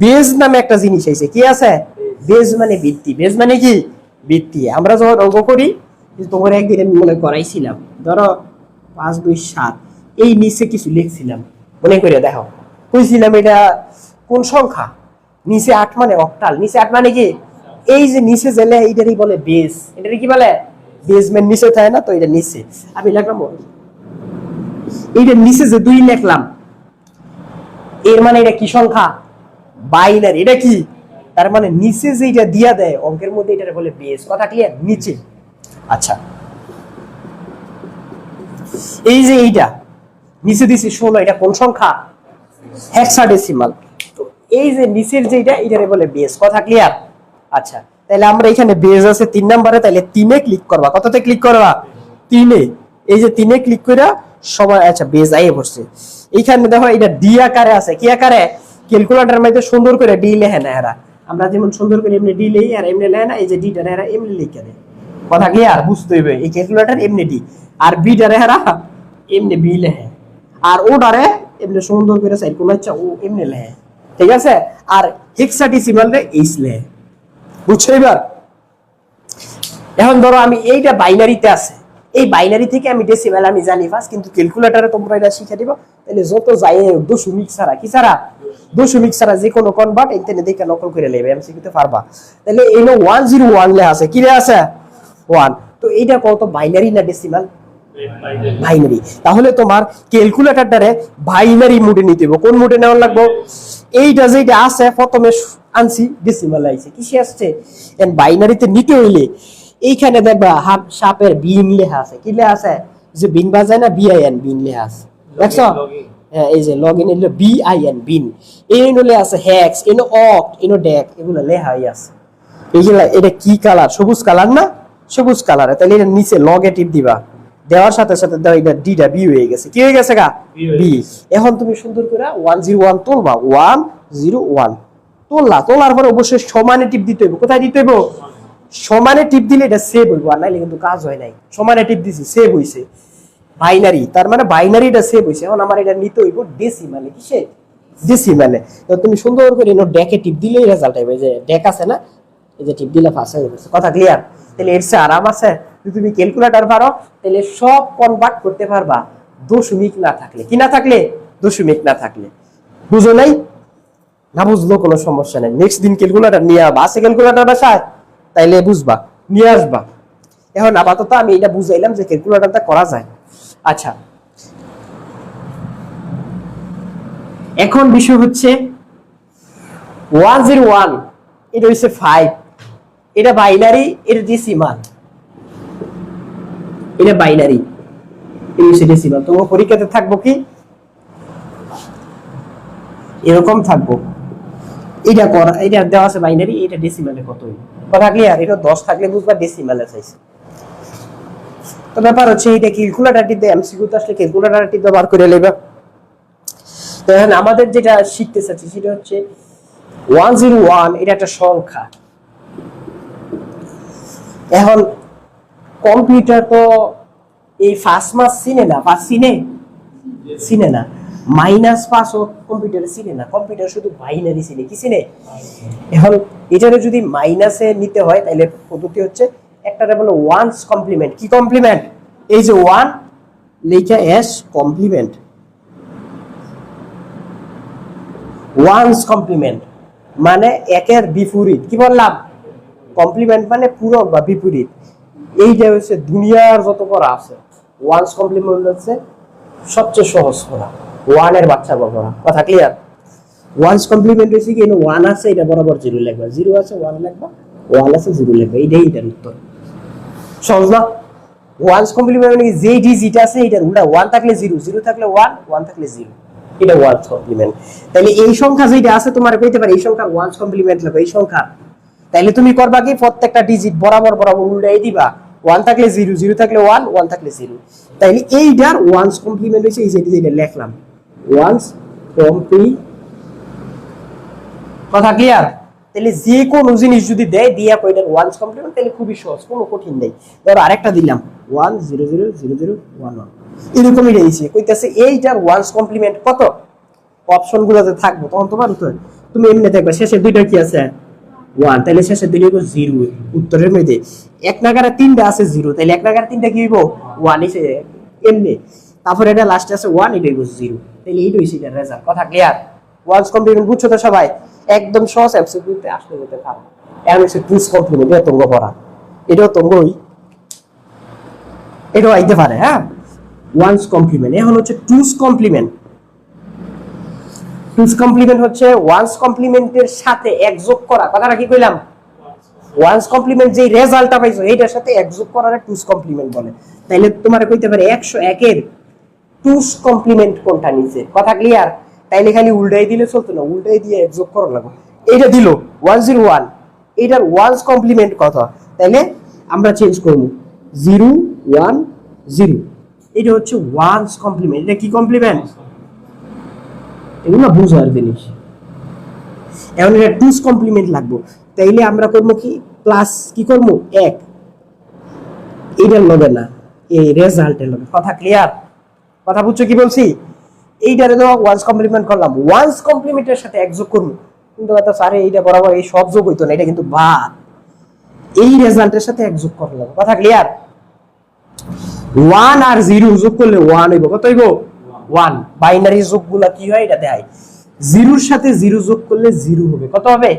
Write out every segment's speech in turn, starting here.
Base নামে একটা জিনিস আছে, কি আছে? বেজ মানে ভিত্তি। বেজ মানে কি? ভিত্তি। আমরা যখন অঙ্ক করি, তোমার একদিন আমি মনে করাইছিলাম, ধরো 5 2 7, এই নিচে কিছু লিখছিলাম, মনে করে দেখো, কইছিলাম এটা কোন সংখ্যা? নিচে 8 মানে অক্টাল। নিচে 8 মানে কি? এই যে নিচে জেলে এইটারই বলে বেজ। এটারই কি বলে? বেজমেন্ট। নিচে থাকে না তো, এটা নিচে আমি লিখলাম, এইটার নিচে যে 2 লিখলাম, এর মানে এটা কি সংখ্যা? বাইনারি। এটা কি? তার মানে নিচে যে এটা দিয়া দেয় অঙ্কের মধ্যে, এটা বলে বেস। কথা ক্লিয়ার? নিচে। আচ্ছা, এই যে এইটা নিচে দিছি 16, এটা কোন সংখ্যা? হেক্সাডেসিমাল। তো এই যে নিচের যেটা, এটারে বলে বেস। কথা ক্লিয়ার? আচ্ছা, তাহলে আমরা এখানে বেস আছে 3 নম্বরে, তাহলে 3 এ ক্লিক করবা। কততে ক্লিক করবা? 3 এ। এই যে 3 এ ক্লিক কইরা সবাই, আচ্ছা বেস আইয়ে পড়ছে। এইখানে দেখো এটা ডি আকারে আছে। কি আকারে? ক্যালকুলেটরের মধ্যে সুন্দর করে ডি লেখে না এরা। আমরা যেমন সুন্দর করে এমনি ডি লেই, আর এমনি লেখে না। এই যে ডিটা এরা এমনি লিখে দেয়। কথা ক্লিয়ার? বুঝতে হইবে, এই ক্যালকুলেটর এমনি ডি, আর বিটারে এরা এমনি বি লেখে, আর ওটারে এমনি সুন্দর করে সাইড কোন ইচ্ছা ও এমনি লেখে। ঠিক আছে? আর হেক্সাডেসিমাল রে এইচ লেখে। বুঝছো এবার? এখন ধরো আমি এইটা বাইনারিতে আছে, এই বাইনারি থেকে আমি ডেসিমাল আমি জানি ফার্স্ট, কিন্তু ক্যালকুলেটরে তোমরা এটা শিখে দিবা। তাহলে যত যায় দশমিক ছাড়া, কি ছাড়া? দশমিক ছাড়া যে কোনো কনভার্ট ইন্টারনেট দেখে নকল করে নেবে, এমসিকিউতে পারবা। তাহলে এনো 101 লে আছে, কি লে আছে? 1। তো এইটা কত, বাইনারি না ডেসিমাল? বাইনারি। তাহলে তোমার ক্যালকুলেটরটারে বাইনারি মোডে নিতে হবে। কোন মোডে নেওয়া লাগবে? এইটা যেটা আছে প্রথমে আনছি ডেসিমাল আইছে, কিসে আসছে? এন্ড বাইনারিতে নিতে হইলে এইখানে দেখবা সাপের বিন লেখা আছে। কি লেখা আছে? যে বিন বাজায় না, বিআইএন, বিন লেখা আছে। দেখছো? হ্যাঁ, এই যে লগইন হলো বিআইএন, বিন। এই হলে আছে হেক্স, এনো অক্ট, এনো ডেক, এগুলো লেখাই আছে। এইগুলা, এটা কি কালার? সবুজ কালার না? সবুজ কালার। তাহলে এটা নিচে লগে টিপ দিবা, দেওয়ার সাথে সাথে দাও, এটা ডিটা বি হয়ে গেছে। কি হয়ে গেছে গা? বি। এখন তুমি সুন্দর করে 101 তুলবা, 101 তুললা। তোলার পরে অবশ্যই সমানে টিপ দিতে হইব। কোথায় দিতে হইব? সমানে টিপ দিলে এটা সেভ হইব, আর নাইলে কিন্তু কাজ হয় নাই। সমানে টিপ দিছি, সেভ হইছে। বাইনারি, তার মানে বাইনারিটা সেভ হইছে। এখন আমার এটা নিতে হইব ডেসিমালে। কিসে? ডেসিমালে। তো তুমি সুন্দর করে এনো ডেকে টিপ দিলেই রেজাল্ট আইবে। যে ডেক আছে না, এই যে টিপ দিলে পাস হয়ে গেছে। কথা ক্লিয়ার? তাহলে এর চেয়ে আরাম আছে? যদি তুমি ক্যালকুলেটর পারো, তাহলে সব কনভার্ট করতে পারবা দশমিক না থাকলে। কি না থাকলে? দশমিক না থাকলে। বুঝো নাই? না বুঝলো কোনো সমস্যা নাই, নেক্সট দিন ক্যালকুলেটর নিয়ে আসবা। আছে ক্যালকুলেটর বাসায়? তাইলে বুঝবা, নিয়ে আসবা। এখন আপাতত আমি এটা বুঝাইলাম যে ক্যালকুলেটরটা করা যায়। আচ্ছা, এখন বিষয় হচ্ছে 101, এটা হচ্ছে 5, এটা বাইনারি, এটা ডেসিমাল। এটা বাইনারি, এটা হচ্ছে ডেসিমাল। তোমার পরীক্ষাতে থাকবো কি এরকম থাকবো, এটা করা, এটা দেওয়া আছে বাইনারি, এটা ডেসিমালে কত হইব। কথা ক্লিয়ার? এটা 10 থাকলে বুঝবা ডেসিমালে চাইছে। তো ব্যাপার হচ্ছে এটা ক্যালকুলেটরটিতে এমসিকিউতে আসলে ক্যালকুলেটরটি ব্যবহার করে নেবে। তো এখন আমাদের যেটা শিখতে চাচ্ছি সেটা হচ্ছে 101, এটা একটা সংখ্যা। এখন কম্পিউটার তো এই ফার্স্ট মাস চিনে না, ফার্স্ট চিনে না, -5 ও কম্পিউটারে চিনে না। কম্পিউটার শুধু বাইনারি চিনে। কি চিনে? এখন এটারে যদি মাইনাসে নিতে হয়, তাহলে পদ্ধতি হচ্ছে একটারে বলে ওয়ানস কমপ্লিমেন্ট। কি কমপ্লিমেন্ট? এই যে 1 লেখা এস কমপ্লিমেন্ট, ওয়ানস কমপ্লিমেন্ট মানে একের বিপরীত। কি বললাম? কমপ্লিমেন্ট মানে পূরক বা বিপরীত। এইটা হচ্ছে দুনিয়ার যত করা আছে, ওয়ানস কমপ্লিমেন্ট হচ্ছে সবচেয়ে সহজ করা, 1 এর বাচ্চা করা। কথা ক্লিয়ার? ওয়ানস কমপ্লিমেন্ট হচ্ছে কি, 1 আছে, এটা বরাবর 0 লিখবা, 0 আছে 1 লিখবা, 1 আছে 0 লিখবা। এইটাই এটার উত্তর। সহজ না? ওয়ানস কমপ্লিমেন্ট মানে যে ডিজিট আছে এটার উল্টা, 1 থাকলে 0, 0 থাকলে 1, 1 থাকলে 0, এটা ওয়ানস কমপ্লিমেন্ট। তাহলে এই সংখ্যা যেটা আছে তোমার পেতে পারে, এই সংখ্যার ওয়ানস কমপ্লিমেন্ট লিখবা, এই সংখ্যা। তাহলে তুমি করবা কি, প্রত্যেকটা ডিজিট বরাবর বরাবর উল্টাই দিবা। 1 থাকলে 0, 0 থাকলে 1, 1 থাকলে 0। তাহলে এইটার ওয়ানস কমপ্লিমেন্ট হচ্ছে এই যেটা লিখলাম, ওয়ানস কমপ্লিমেন্ট। কথা ক্লিয়ার? তাহলে যে কোনো জিনিস যদি দেয় দিয়া কয়টার ওয়ানস কমপ্লিমেন্ট, তাহলে খুবই সহজ, কোনো কঠিন নেই। ধরো আরেকটা দিলাম 1 0 0 0 0 1 1, এরকমই দিয়েছে। কইতাছে এইটার ওয়ানস কমপ্লিমেন্ট কত? অপশনগুলোতে থাকবো, তখন তোমার উত্তর তুমি এমনি দেখবা শেষের দুইটা কি আছে 1, তাহলে শেষের দুইটা হইব 0 উত্তরের মধ্যে। এক নাগারে তিনটা আছে 0, তাহলে এক নাগারে তিনটা কি হইব 1 এসে এমনি। তারপর এটা লাস্টে আছে 1, এটা হইব 0, তাহলে এইটা হইছে এর রেজাল্ট। কথা ক্লিয়ার? ওয়ান্স কমপ্লিমেন্ট বুঝছো তো সবাই? একদম সহজ এমসিকিউতে আসলে যেতে পারো। এখন হচ্ছে টুস কমপ্লিমেন্ট, এটা তোমরা পড়া, এটাও তোমরাই এটাও আইতে পারে। হ্যাঁ, ওয়ান্স কমপ্লিমেন্ট। এখন হচ্ছে টুস কমপ্লিমেন্ট। টুস কমপ্লিমেন্ট হচ্ছে ওয়ান্স কমপ্লিমেন্টের সাথে এক যোগ করা। কথাটা কি কইলাম? ওয়ান্স কমপ্লিমেন্ট যেই রেজাল্টটা পাইছো এইটার সাথে এক যোগ করারে টুস কমপ্লিমেন্ট বলে। তাইলে তোমারে কইতে পারে 101 এর টুস কমপ্লিমেন্ট কোনটা নিচে। কথা ক্লিয়ার? তাইলে খালি উল্টাই দিলে চলতো না, উল্টাই দিয়ে এক যোগ করা লাগবে। এইটা দিল 101, এটার ওয়ান্স কমপ্লিমেন্ট কত? তাইলে আমরা চেঞ্জ করব 010। এটা হচ্ছে ওয়ান্স কমপ্লিমেন্ট। এটা কি কমপ্লিমেন্ট? এগুলো বুঝার জিনিস। এখন এটা টুস কমপ্লিমেন্ট লাগবে, তাইলে আমরা করব কি প্লাস কি করব 1, এটার লগে না এই রেজাল্টের লগে। কথা ক্লিয়ার? কথা বুঝছো কি বলছি? এইটারে তো ওয়ান্স কমপ্লিমেন্ট করলাম, ওয়ান্স কমপ্লিমেন্টের সাথে এক যোগ করব, কিন্তু কথা স্যার এইটা বরাবর এই সব যোগ হইতো না, এটা কিন্তু বাদ এই রেজাল্টের সাথে এক যোগ করলাম। কথা ক্লিয়ার? 1 আর 0 যোগ করলে 1 হইব। কত হইব? 1। বাইনারি যোগগুলা কি হয় এটা দেখাই। 0 এর সাথে 0 যোগ করলে 0 হবে। কত হবে?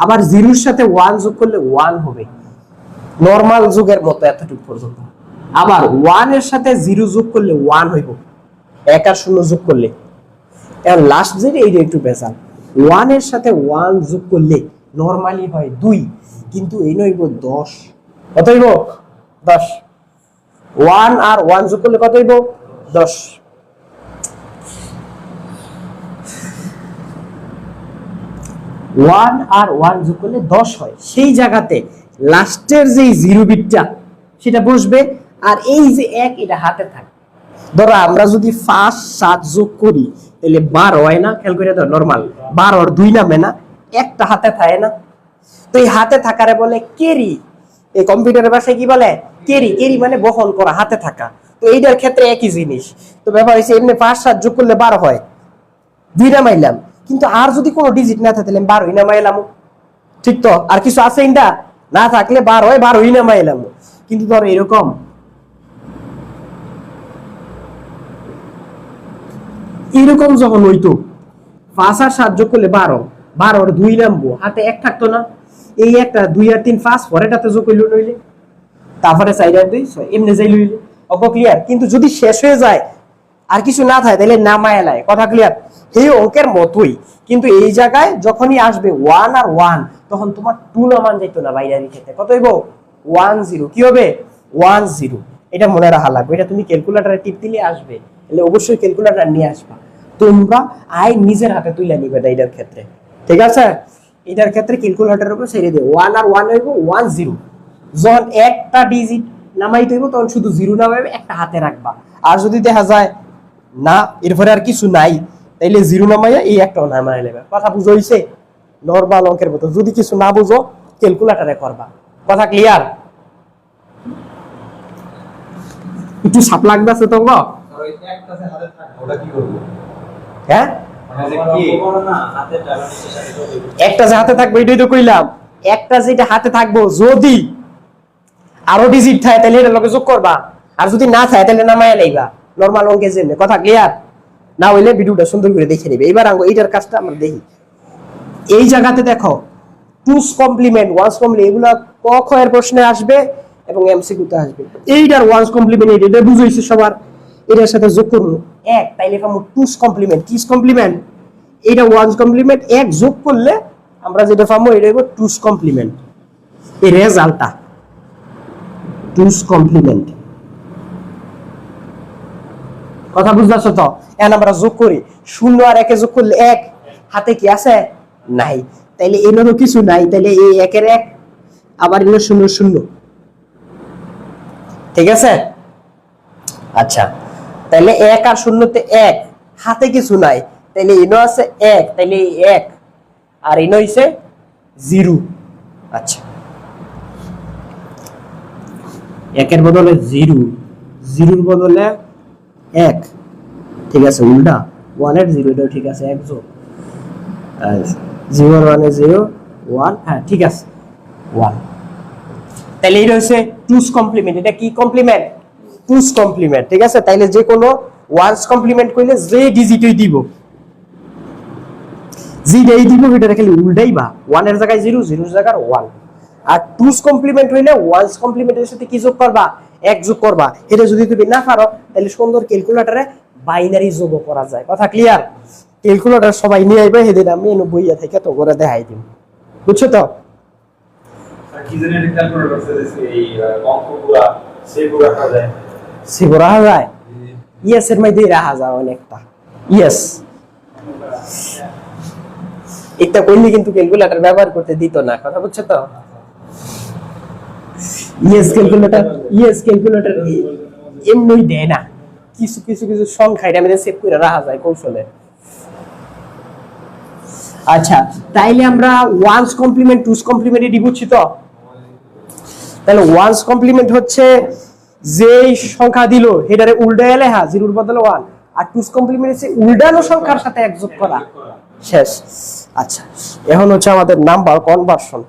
আবার 0 এর সাথে 1 যোগ করলে 1 হবে। নরমাল যোগের মতো এতটুকু পর্যন্ত। আবার 1 এর সাথে 0 যোগ করলে 1 হইব, 1 আর 0 যোগ করলে। এর লাস্ট যেটা এইটা একটু বেজাল। 1 এর সাথে 1 যোগ করলে নরমালি হয় 2, কিন্তু এই হইব 10। কত হইব? 10। 1 আর 1 যোগ করলে কত হইব? 10। 1 আর 1 যোগ করলে 10 হয়। সেই জায়গাতে লাস্টের যে 0 বিটটা সেটা বসবে, আর এই যে 1 এটা হাতে থাকে। ধরো আমরা যদি 5 7 যোগ করি তাহলে 12 হয় না? খেয়াল করে দাও, নরমাল 12 আর 2 নামে না, একটা হাতে থাকে না? তো এই হাতে থাকারে বলে ক্যারি। এই কম্পিউটারের ভাষায় কি বলে? ক্যারি। ক্যারি মানে বহন করা, হাতে থাকা। তো এইটার ক্ষেত্রে একই জিনিস। তো ব্যাপার হচ্ছে এমনি 5 7 যোগ করলে 12 হয়, 2 নামাইলাম, কিন্তু আর যদি কোনো ডিজিট না থাকে তাহলে 12 নামাইলাম। ঠিক তো? আর কিছু আছে ইন্ডা না থাকলে 12 হয়, 12 নামাইলাম। কিন্তু ধরো এরকম এরকম যখন হইতো 5 আর 7 যোগ করলে 12, 12 আর 2 নামবো, হাতে 1 থাকতো না? এই একটা 2 আর 3 5 পরেটাতে যোগ হইলো নইলে, তারপরে 4 আর 2 6 এমনি যাই লইলে। অক ক্লিয়ার? কিন্তু যদি শেষ হয়ে যায় আর কিছু না থাকে তাহলে নামায় লাই। কথা ক্লিয়ার? এই অঙ্কের মতোই, কিন্তু এই জায়গায় যখনই আসবে 1 আর 1 তখন তোমার 2 নামান যাইতো না বাইনারি ক্ষেত্রে। কত হইব? 10। কি হবে? 10। এটা মনে রাখা লাগবে। এটা তুমি ক্যালকুলেটরে টিপ দিলে আসবে, তাহলে অবশ্যই ক্যালকুলেটর নিয়ে আসবা। তোমরা আই নিজের হাতে তুলে নিবে না এটার ক্ষেত্রে। ঠিক আছে? এটার ক্ষেত্রে ক্যালকুলেটরের উপর ছেড়ে দিও। 1 আর 1 হইব 10। যখন একটা ডিজিট নামাইতে হইব তখন শুধু 0 নামাইবে, একটা হাতে রাখবা। আর যদি দেখা যায় না এরপরে আর কিছু নাই তাইলে 0 নামাইয়া এই একটাও নামাই নেবে। কথা বুঝো হইছে? নরমাল অঙ্কের মতো। যদি কিছু না বুঝো ক্যালকুলেটরে করবা। কথা ক্লিয়ার? একটু সাপ লাগতেছে তো গো? হ্যাঁ, একটা যে হাতে থাকবে এটাই তো কইলাম। একটা যেটা হাতে থাকবো যদি আরো ডিজিট থাকে তাহলে এটা লগে যোগ করবা, আর যদি না থাকে তাহলে নামায়া লইবা। নরমাল অঙ্কে যেমনি। কথা ক্লিয়ার? না হইলে ভিডিওটা সুন্দর করে দেখে নিবে। এবার আঙ্গো এইটার কাজটা আমরা দেখি। এই জায়গাতে দেখো টুস কমপ্লিমেন্ট, ওয়ান্স কমপ্লিমেন্ট এগুলা ক খ এর প্রশ্নে আসবে এবং এমসিকিউ তে আসবে। এইটার ওয়ান্স কমপ্লিমেন্ট এটা বুঝাইছে সবার, এটার সাথে যোগ করব 1, তাইলে পাবো টুস কমপ্লিমেন্ট। কিস কমপ্লিমেন্ট? এটা ওয়ান্স কমপ্লিমেন্ট, 1 যোগ করলে আমরা যেটা পাবো এটা হলো টুস কমপ্লিমেন্ট। এই রেজাল্টটা টুস কমপ্লিমেন্ট। কথা বুঝতেছো তো? এখন আমরা যোগ করি 0 আর 1 যোগ করলে 1, হাতে কি আছে? নাই। তাইলে এরও কিছু নাই, তাইলে এই 1 এর 1 আবার এলো 0 0। ঠিক আছে? আচ্ছা, তাইলে 1 আর 0 তে 1, হাতে কিছু নাই, তাইলে এনো আছে 1, তাইলে 1 আর এনো হইছে 0। আচ্ছা, 1 এর বদলে 0, 0 এর বদলে 1। ঠিক আছে, উল্টা 1 এর 0 এটাও ঠিক আছে, 1 যোগ 0 1 0 1, হ্যাঁ ঠিক আছে 1। তাহলে এটা হচ্ছে টুস কমপ্লিমেন্ট। এটা কি কমপ্লিমেন্ট? টুস কমপ্লিমেন্ট, ঠিক আছে। তাইলে যে কোনো ওয়ান্স কমপ্লিমেন্ট কইলে যে ডিজিটই দিব, যেটাই দিব এটা খালি উল্টাইবা, 1 এর জায়গায় 0, 0 এর জায়গায় 1। আর টুস কমপ্লিমেন্ট হইলে ওয়ান্স কমপ্লিমেন্টের সাথে কি যোগ করবা? 1 যোগ করবা। এটা যদি তুমি না পারো তাহলে সুন্দর ক্যালকুলেটরে বাইনারি যোগ করা যায়। কথা ক্লিয়ার? ক্যালকুলেটর সবাই নিয়ে আইবে, সেদিন আমি এনে বইয়া থেকে তো করে দেখাই দিই। বুঝছো তো? কি জানি এটা ক্যালকুলেটর আছে এই অঙ্কগুলা সেভ রাখা যায়। সেভ রাখা যায়? ইয়েস এর মধ্যে রাখা যায় অনেকটা। ইয়েস, একটা কইলে কিন্তু ক্যালকুলেটর ব্যবহার করতে দিত না। কথা বুঝছো তো? ইয়েস ক্যালকুলেটর এমনি দেয় না, কিছু কিছু কিছু সংখ্যা এটা আমাদের সেভ করে রাখা যায় কৌশলে। আচ্ছা, তাইলে আমরা ওয়ান্স কমপ্লিমেন্ট টুস কমপ্লিমেন্ট এটি বুঝছি তো? তাহলে ওয়ান্স কমপ্লিমেন্ট হচ্ছে যেই সংখ্যা দিল এটারে উল্টায় লেখা, 0 এর বদলে 1। আর টুস কমপ্লিমেন্ট হচ্ছে উল্টানো সংখ্যার সাথে 1 যোগ করা। শেষ। আচ্ছা, এখন হচ্ছে আমাদের নাম্বার কনভার্সন।